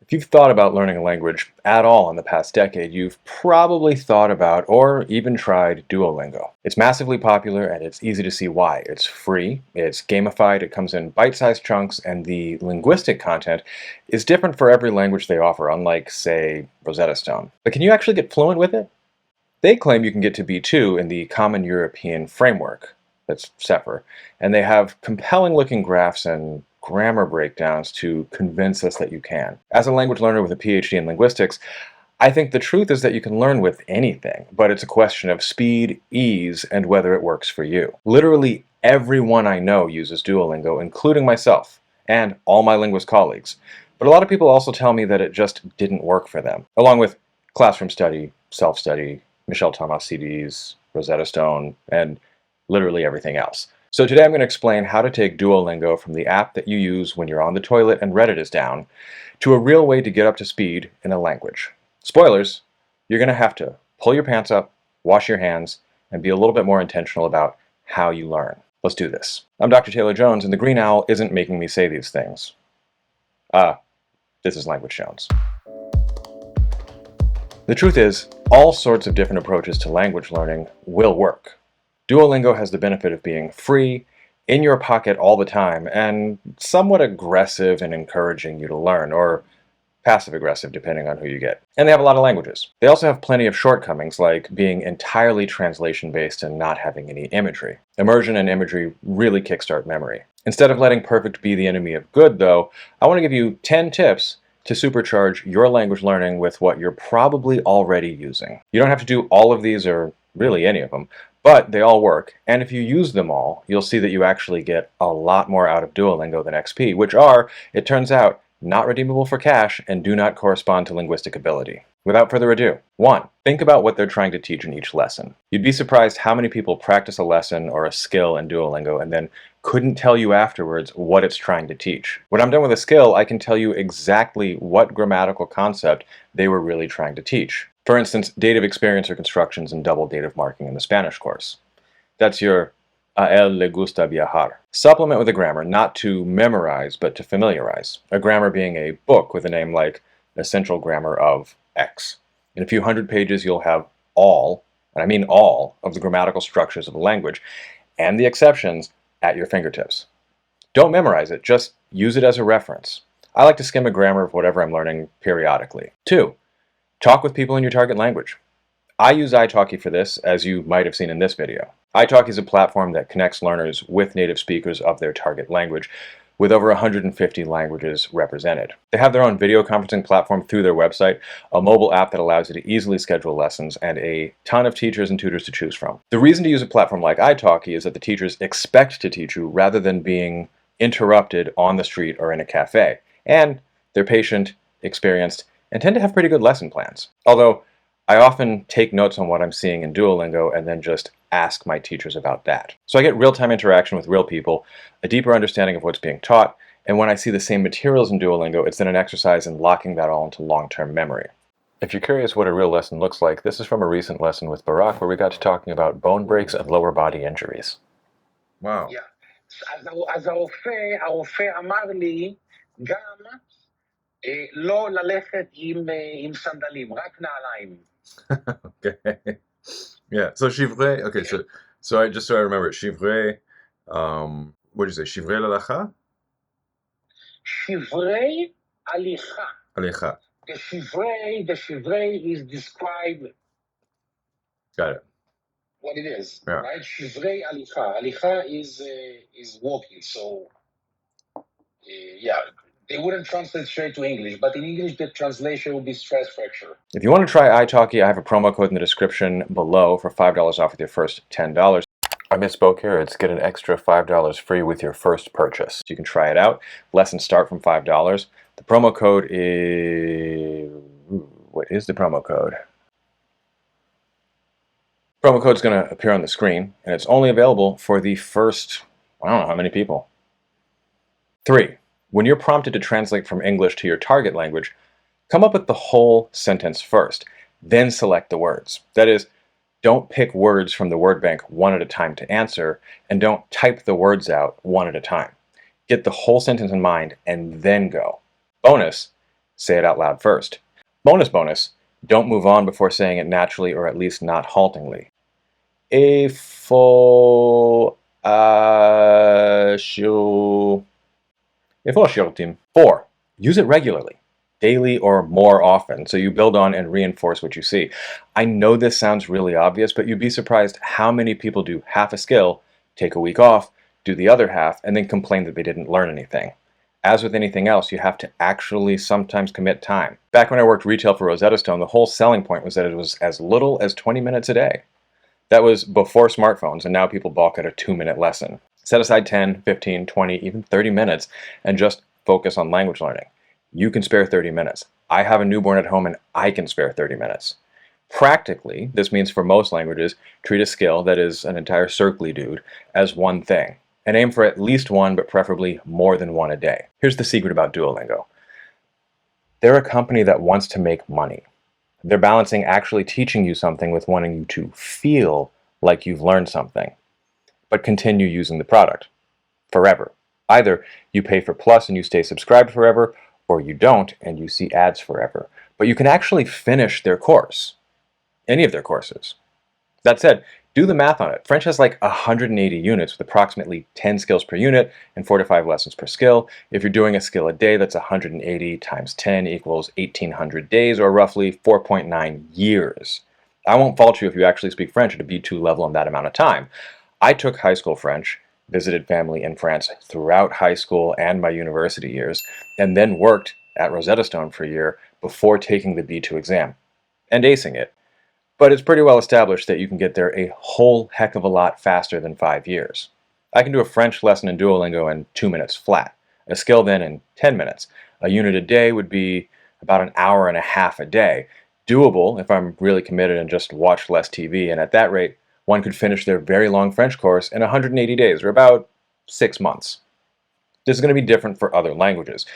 If you've thought about learning a language at all in the past decade, you've probably thought about or even tried Duolingo. It's massively popular and it's easy to see why. It's free, it's gamified, it comes in bite-sized chunks, and the linguistic content is different for every language they offer, unlike, say, Rosetta Stone. But can you actually get fluent with it? They claim you can get to B2 in the Common European Framework, that's CEFR, and they have compelling-looking graphs and grammar breakdowns to convince us that you can. As a language learner with a PhD in linguistics, I think the truth is that you can learn with anything, but it's a question of speed, ease, and whether it works for you. Literally everyone I know uses Duolingo, including myself and all my linguist colleagues. But a lot of people also tell me that it just didn't work for them, along with classroom study, self-study, Michel Thomas CDs, Rosetta Stone, and literally everything else. So today I'm going to explain how to take Duolingo from the app that you use when you're on the toilet and Reddit is down to a real way to get up to speed in a language. Spoilers, you're going to have to pull your pants up, wash your hands, and be a little bit more intentional about how you learn. Let's do this. I'm Dr. Taylor Jones, and the Green Owl isn't making me say these things. This is Language Jones. The truth is, all sorts of different approaches to language learning will work. Duolingo has the benefit of being free, in your pocket all the time, and somewhat aggressive in encouraging you to learn, or passive-aggressive depending on who you get. And they have a lot of languages. They also have plenty of shortcomings, like being entirely translation-based and not having any imagery. Immersion and imagery really kickstart memory. Instead of letting perfect be the enemy of good, though, I want to give you 10 tips to supercharge your language learning with what you're probably already using. You don't have to do all of these, or really any of them, but they all work, and if you use them all, you'll see that you actually get a lot more out of Duolingo than XP, which are, it turns out, not redeemable for cash and do not correspond to linguistic ability. Without further ado, 1. Think about what they're trying to teach in each lesson. You'd be surprised how many people practice a lesson or a skill in Duolingo and then couldn't tell you afterwards what it's trying to teach. When I'm done with a skill, I can tell you exactly what grammatical concept they were really trying to teach. For instance, dative experience or constructions and double dative marking in the Spanish course. That's your a él le gusta viajar. Supplement with a grammar, not to memorize, but to familiarize. A grammar being a book with a name like Essential Grammar of X. In a few hundred pages, you'll have all, and I mean all, of the grammatical structures of a language, and the exceptions at your fingertips. Don't memorize it, just use it as a reference. I like to skim a grammar of whatever I'm learning periodically. 2. Talk with people in your target language. I use italki for this, as you might have seen in this video. italki is a platform that connects learners with native speakers of their target language, with over 150 languages represented. They have their own video conferencing platform through their website, a mobile app that allows you to easily schedule lessons, and a ton of teachers and tutors to choose from. The reason to use a platform like italki is that the teachers expect to teach you rather than being interrupted on the street or in a cafe, and they're patient, experienced, and tend to have pretty good lesson plans. Although, I often take notes on what I'm seeing in Duolingo and then just ask my teachers about that. So I get real-time interaction with real people, a deeper understanding of what's being taught, and when I see the same materials in Duolingo, it's then an exercise in locking that all into long-term memory. If you're curious what a real lesson looks like, this is from a recent lesson with Barak where we got to talking about bone breaks and lower body injuries. Wow. Yeah. אז הרופא אמר לי גם לא ללכת עם סנדלים, רק נעליים. Okay. Yeah. So chivré. Okay. So I just so I remember it. Chivré. What did you say? Chivré l'alacha? שברי הליכה. Alecha. The shivrei is described Got it. what it is, Yeah. right? Shivrei alicha. Alicha is walking. So yeah, they wouldn't translate straight to English, but in English the translation would be stress fracture. If you want to try italki, I have a promo code in the description below for $5 off with your first $10. I misspoke here. It's get an extra $5 free with your first purchase. So you can try it out. Lessons start from $5. The promo code is... What is the promo code? Promo code's going to appear on the screen, and it's only available for the first, I don't know how many people. 3. When you're prompted to translate from English to your target language, come up with the whole sentence first, then select the words. That is, don't pick words from the word bank one at a time to answer, and don't type the words out one at a time. Get the whole sentence in mind and then go. Bonus, Say it out loud first. Bonus, don't move on before saying it naturally or at least not haltingly. Il faut acheter. 4. Use it regularly, daily or more often, so you build on and reinforce what you see. I know this sounds really obvious, but you'd be surprised how many people do half a skill, take a week off, do the other half, and then complain that they didn't learn anything. As with anything else, you have to actually sometimes commit time. Back when I worked retail for Rosetta Stone, the whole selling point was that it was as little as 20 minutes a day. That was before smartphones, and now people balk at a 2-minute lesson. Set aside 10, 15, 20, even 30 minutes and just focus on language learning. You can spare 30 minutes. I have a newborn at home and I can spare 30 minutes. Practically, this means for most languages, treat a skill, that is an entire circly dude, as one thing. And aim for at least one, but preferably more than one a day. Here's the secret about Duolingo. They're a company that wants to make money. They're balancing actually teaching you something with wanting you to feel like you've learned something, but continue using the product forever. Either you pay for Plus and you stay subscribed forever, or you don't and you see ads forever. But you can actually finish their course, any of their courses. That said, do the math on it. French has like 180 units with approximately 10 skills per unit and 4 to 5 lessons per skill. If you're doing a skill a day, that's 180 times 10 equals 1,800 days, or roughly 4.9 years. I won't fault you if you actually speak French at a B2 level in that amount of time. I took high school French, visited family in France throughout high school and my university years, and then worked at Rosetta Stone for a year before taking the B2 exam and acing it. But it's pretty well established that you can get there a whole heck of a lot faster than 5 years. I can do a French lesson in Duolingo in 2 minutes flat, a skill then in 10 minutes. A unit a day would be about an hour and a half a day. Doable if I'm really committed and just watch less TV, and at that rate, one could finish their very long French course in 180 days, or about 6 months. This is going to be different for other languages.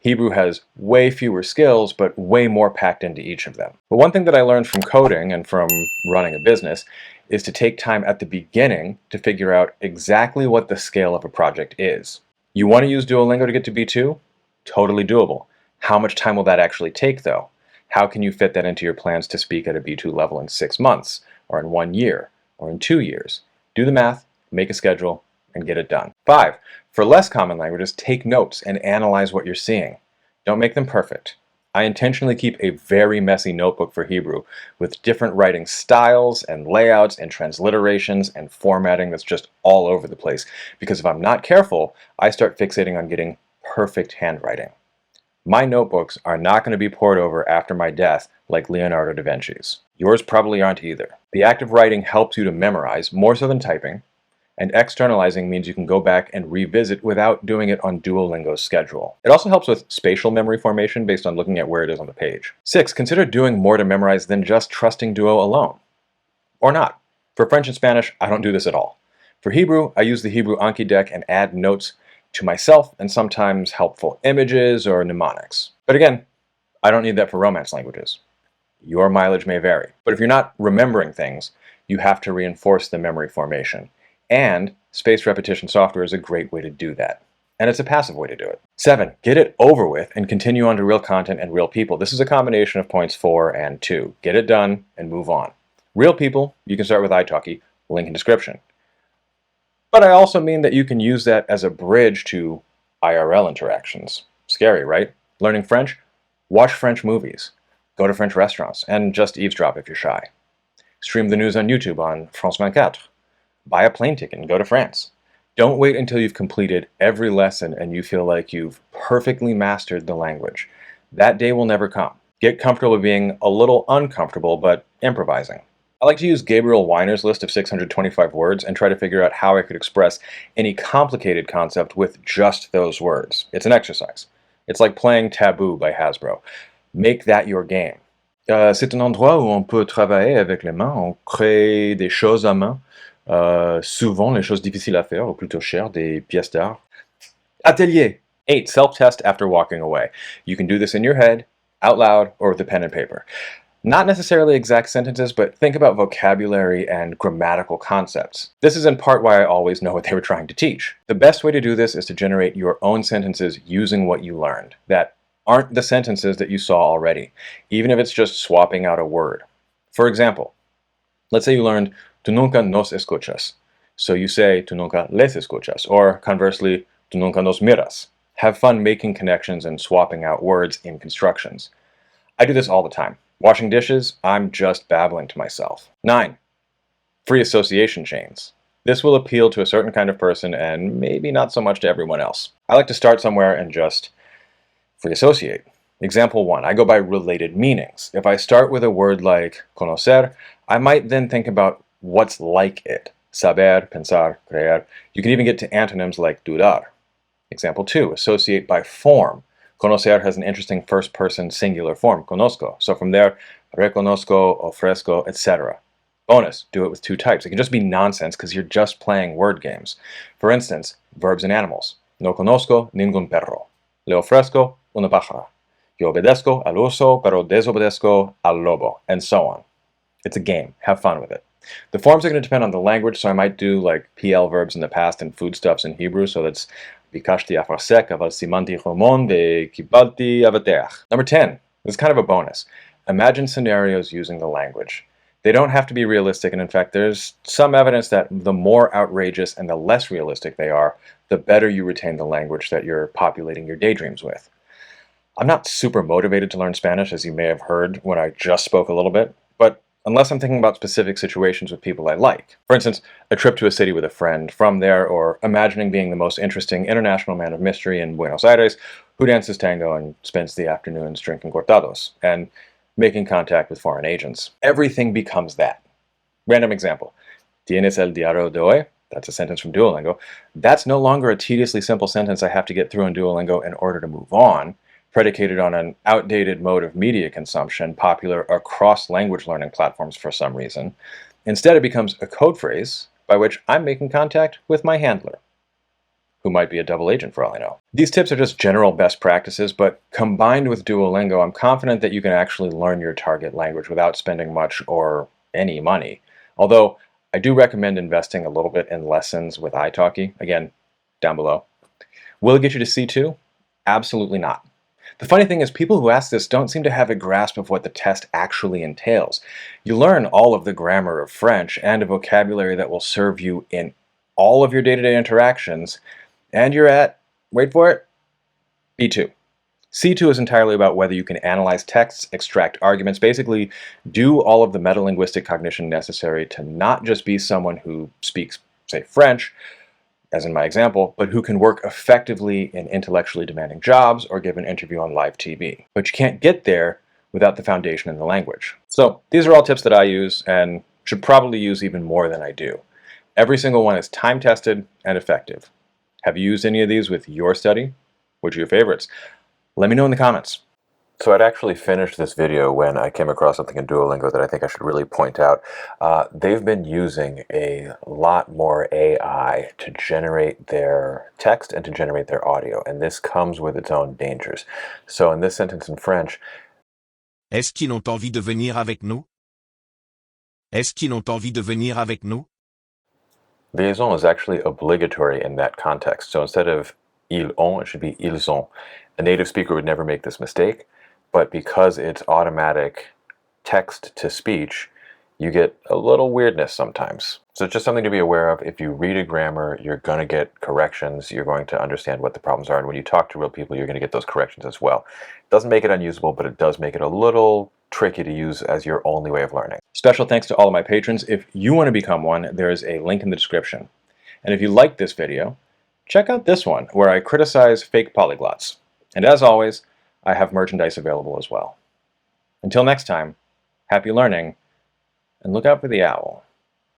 Hebrew has way fewer skills, but way more packed into each of them. But one thing that I learned from coding and from running a business is to take time at the beginning to figure out exactly what the scale of a project is. You want to use Duolingo to get to B2? Totally doable. How much time will that actually take, though? How can you fit that into your plans to speak at a B2 level in 6 months, or in 1 year, or in 2 years? Do the math, make a schedule, and get it done. 5. For less common languages, take notes and analyze what you're seeing. Don't make them perfect. I intentionally keep a very messy notebook for Hebrew with different writing styles and layouts and transliterations and formatting that's just all over the place, because if I'm not careful, I start fixating on getting perfect handwriting. My notebooks are not going to be poured over after my death like Leonardo da Vinci's. Yours probably aren't either. The act of writing helps you to memorize more so than typing, and externalizing means you can go back and revisit without doing it on Duolingo's schedule. It also helps with spatial memory formation based on looking at where it is on the page. 6. Consider doing more to memorize than just trusting Duo alone. Or not. For French and Spanish, I don't do this at all. For Hebrew, I use the Hebrew Anki deck and add notes to myself and sometimes helpful images or mnemonics. But again, I don't need that for Romance languages. Your mileage may vary. But if you're not remembering things, you have to reinforce the memory formation. And spaced repetition software is a great way to do that. And it's a passive way to do it. 7. Get it over with and continue on to real content and real people. This is a combination of points 4 and 2. Get it done and move on. Real people, you can start with italki, link in description. But I also mean that you can use that as a bridge to IRL interactions. Scary, right? Learning French? Watch French movies. Go to French restaurants and just eavesdrop if you're shy. Stream the news on YouTube on France 24. Buy a plane ticket and go to France. Don't wait until you've completed every lesson and you feel like you've perfectly mastered the language. That day will never come. Get comfortable with being a little uncomfortable, but improvising. I like to use Gabriel Weiner's list of 625 words and try to figure out how I could express any complicated concept with just those words. It's an exercise. It's like playing Taboo by Hasbro. Make that your game. C'est un endroit où on peut travailler avec les mains, on crée des choses à main. Souvent les choses difficiles à faire, ou plutôt chères, des pièces d'art. Atelier! 8. Self-test after walking away. You can do this in your head, out loud, or with a pen and paper. Not necessarily exact sentences, but think about vocabulary and grammatical concepts. This is in part why I always know what they were trying to teach. The best way to do this is to generate your own sentences using what you learned. That aren't the sentences that you saw already, even if it's just swapping out a word. For example, let's say you learned "tú nunca nos escuchas." So you say "tú nunca les escuchas," or conversely, "tú nunca nos miras." Have fun making connections and swapping out words in constructions. I do this all the time. Washing dishes, I'm just babbling to myself. 9. Free association chains. This will appeal to a certain kind of person and maybe not so much to everyone else. I like to start somewhere and just free associate. Example 1, I go by related meanings. If I start with a word like conocer, I might then think about what's like it. Saber, pensar, creer. You can even get to antonyms like dudar. Example 2, associate by form. Conocer has an interesting first-person singular form, conozco. So from there, reconozco, ofrezco, etc. Bonus, do it with 2 types. It can just be nonsense because you're just playing word games. For instance, verbs and animals. No conozco ningún perro. Le ofrezco una pájara. Yo obedezco al urso, pero desobedezco al lobo, and so on. It's a game. Have fun with it. The forms are going to depend on the language, so I might do like PL verbs in the past and foodstuffs in Hebrew, so that's bikashti afarsek, aval simanti chomon, vekibalti avateach. Number 10, this is kind of a bonus. Imagine scenarios using the language. They don't have to be realistic, and in fact, there's some evidence that the more outrageous and the less realistic they are, the better you retain the language that you're populating your daydreams with. I'm not super motivated to learn Spanish, as you may have heard when I just spoke a little bit, but unless I'm thinking about specific situations with people I like. For instance, a trip to a city with a friend from there, or imagining being the most interesting international man of mystery in Buenos Aires who dances tango and spends the afternoons drinking cortados, and making contact with foreign agents. Everything becomes that. Random example. ¿Tienes el diario de hoy? That's a sentence from Duolingo. That's no longer a tediously simple sentence I have to get through in Duolingo in order to move on, predicated on an outdated mode of media consumption popular across language learning platforms for some reason. Instead, it becomes a code phrase by which I'm making contact with my handler, who might be a double agent for all I know. These tips are just general best practices, but combined with Duolingo, I'm confident that you can actually learn your target language without spending much or any money. Although, I do recommend investing a little bit in lessons with italki. Again, down below. Will it get you to C2? Absolutely not. The funny thing is, people who ask this don't seem to have a grasp of what the test actually entails. You learn all of the grammar of French and a vocabulary that will serve you in all of your day-to-day interactions, and you're at, wait for it, B2. C2 is entirely about whether you can analyze texts, extract arguments, basically do all of the metalinguistic cognition necessary to not just be someone who speaks, say, French, as in my example, but who can work effectively in intellectually demanding jobs or give an interview on live TV. But you can't get there without the foundation in the language. So these are all tips that I use and should probably use even more than I do. Every single one is time-tested and effective. Have you used any of these with your study? Which are your favorites? Let me know in the comments. So I'd actually finished this video when I came across something in Duolingo that I think I should really point out. They've been using a lot more AI to generate their text and to generate their audio, and this comes with its own dangers. So in this sentence in French, Est-ce qu'ils ont envie de venir avec nous? Est-ce qu'ils ont envie de venir avec nous? liaison is actually obligatory in that context. So instead of ils ont, it should be ils ont. A native speaker would never make this mistake, but because it's automatic text to speech, you get a little weirdness sometimes. So it's just something to be aware of. If you read a grammar, you're going to get corrections. You're going to understand what the problems are. And when you talk to real people, you're going to get those corrections as well. It doesn't make it unusable, but it does make it a little tricky to use as your only way of learning. Special thanks to all of my patrons. If you want to become one, there is a link in the description. And if you like this video, check out this one where I criticize fake polyglots. And as always, I have merchandise available as well. Until next time, happy learning, and look out for the owl.